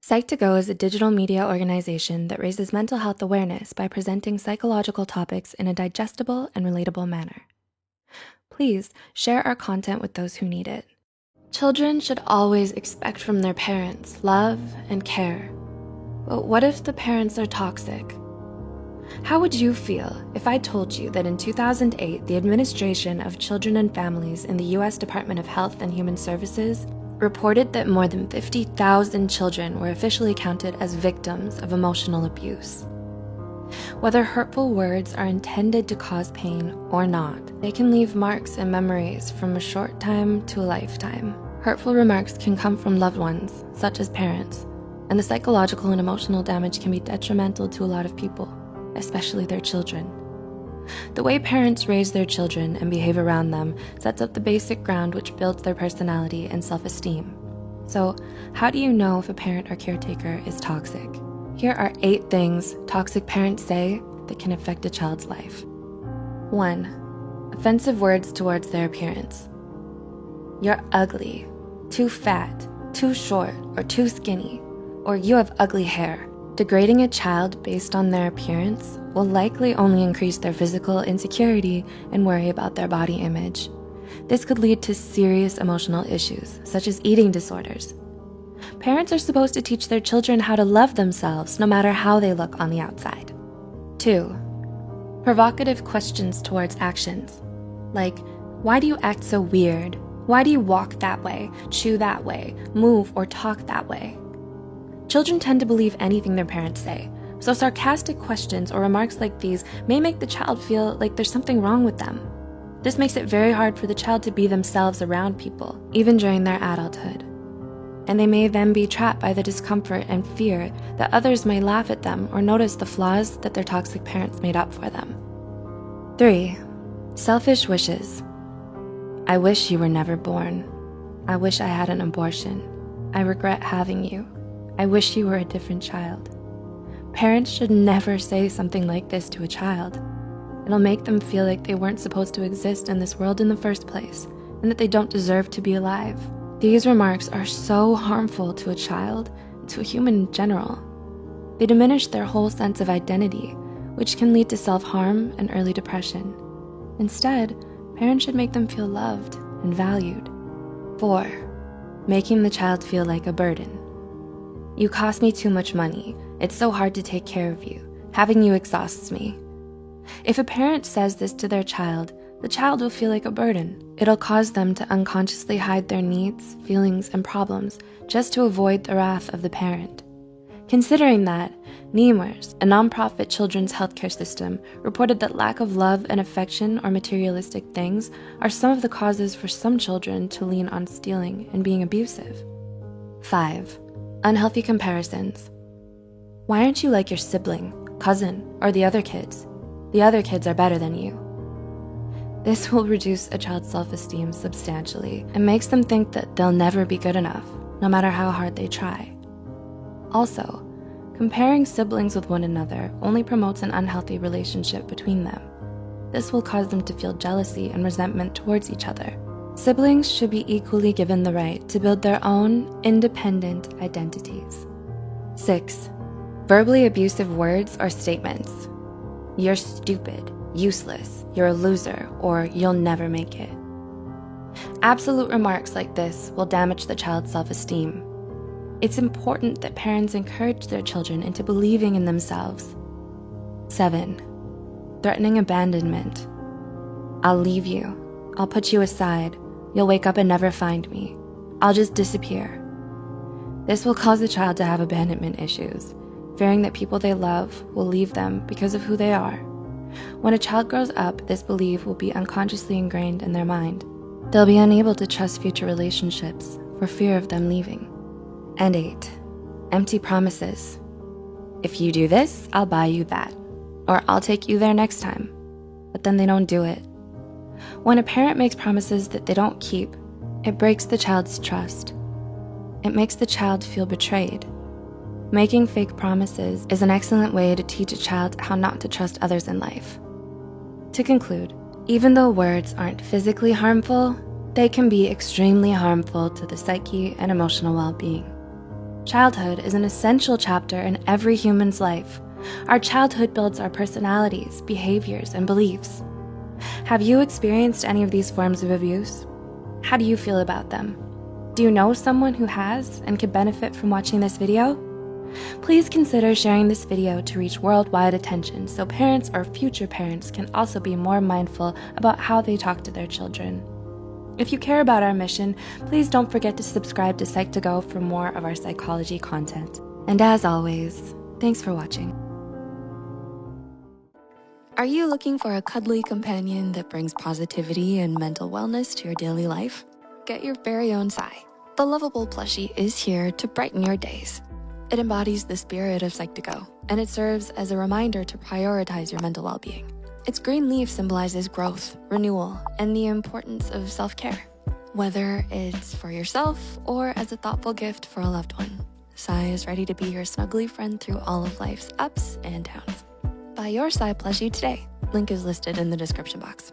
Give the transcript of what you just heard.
Psych2Go is a digital media organization that raises mental health awareness by presenting psychological topics in a digestible and relatable manner. Please share our content with those who need it. Children should always expect from their parents love and care. But what if the parents are toxic? How would you feel if I told you that in 2008, the Administration of Children and Families in the US Department of Health and Human Services reported that more than 50,000 children were officially counted as victims of emotional abuse? Whether hurtful words are intended to cause pain or not, they can leave marks and memories from a short time to a lifetime. Hurtful remarks can come from loved ones, such as parents, and the psychological and emotional damage can be detrimental to a lot of people, especially their children. The way parents raise their children and behave around them sets up the basic ground which builds their personality and self-esteem. So, how do you know if a parent or caretaker is toxic? Here are 8 things toxic parents say that can affect a child's life. 1. Offensive words towards their appearance. You're ugly, too fat, too short, or too skinny, or you have ugly hair. Degrading a child based on their appearance will likely only increase their physical insecurity and worry about their body image. This could lead to serious emotional issues, such as eating disorders. Parents are supposed to teach their children how to love themselves no matter how they look on the outside. 2. Provocative questions towards actions, like, why do you act so weird? Why do you walk that way, chew that way, move or talk that way? Children tend to believe anything their parents say, so sarcastic questions or remarks like these may make the child feel like there's something wrong with them. This makes it very hard for the child to be themselves around people, even during their adulthood. And they may then be trapped by the discomfort and fear that others may laugh at them or notice the flaws that their toxic parents made up for them. 3. Selfish wishes. I wish you were never born. I wish I had an abortion. I regret having you. I wish you were a different child. Parents should never say something like this to a child. It'll make them feel like they weren't supposed to exist in this world in the first place, and that they don't deserve to be alive. These remarks are so harmful to a child and to a human in general. They diminish their whole sense of identity, which can lead to self-harm and early depression. Instead, parents should make them feel loved and valued. 4. Making the child feel like a burden. You cost me too much money. It's so hard to take care of you. Having you exhausts me. If a parent says this to their child, the child will feel like a burden. It'll cause them to unconsciously hide their needs, feelings, and problems just to avoid the wrath of the parent. Considering that, Nemours, a nonprofit children's healthcare system, reported that lack of love and affection or materialistic things are some of the causes for some children to lean on stealing and being abusive. 5. Unhealthy comparisons. Why aren't you like your sibling, cousin, or the other kids? The other kids are better than you. This will reduce a child's self-esteem substantially and makes them think that they'll never be good enough, no matter how hard they try. Also, comparing siblings with one another only promotes an unhealthy relationship between them. This will cause them to feel jealousy and resentment towards each other. Siblings should be equally given the right to build their own independent identities. 6. Verbally abusive words or statements. You're stupid, useless, you're a loser, or you'll never make it. Absolute remarks like this will damage the child's self-esteem. It's important that parents encourage their children into believing in themselves. 7. Threatening abandonment. I'll leave you. I'll put you aside. You'll wake up and never find me. I'll just disappear. This will cause the child to have abandonment issues, fearing that people they love will leave them because of who they are. When a child grows up, this belief will be unconsciously ingrained in their mind. They'll be unable to trust future relationships for fear of them leaving. And 8. Empty promises. If you do this, I'll buy you that, or I'll take you there next time, but then they don't do it. When a parent makes promises that they don't keep, it breaks the child's trust. It makes the child feel betrayed. Making fake promises is an excellent way to teach a child how not to trust others in life. To conclude, even though words aren't physically harmful, they can be extremely harmful to the psyche and emotional well-being. Childhood is an essential chapter in every human's life. Our childhood builds our personalities, behaviors, and beliefs. Have you experienced any of these forms of abuse? How do you feel about them? Do you know someone who has and could benefit from watching this video? Please consider sharing this video to reach worldwide attention so parents or future parents can also be more mindful about how they talk to their children. If you care about our mission, please don't forget to subscribe to Psych2Go for more of our psychology content. And as always, thanks for watching. Are you looking for a cuddly companion that brings positivity and mental wellness to your daily life? Get your very own Psy. The lovable plushie is here to brighten your days. It embodies the spirit of Psych2Go, and it serves as a reminder to prioritize your mental well-being. Its green leaf symbolizes growth, renewal, and the importance of self-care. Whether it's for yourself or as a thoughtful gift for a loved one, Psy is ready to be your snuggly friend through all of life's ups and downs. Buy your Psy plushie today. Link is listed in the description box.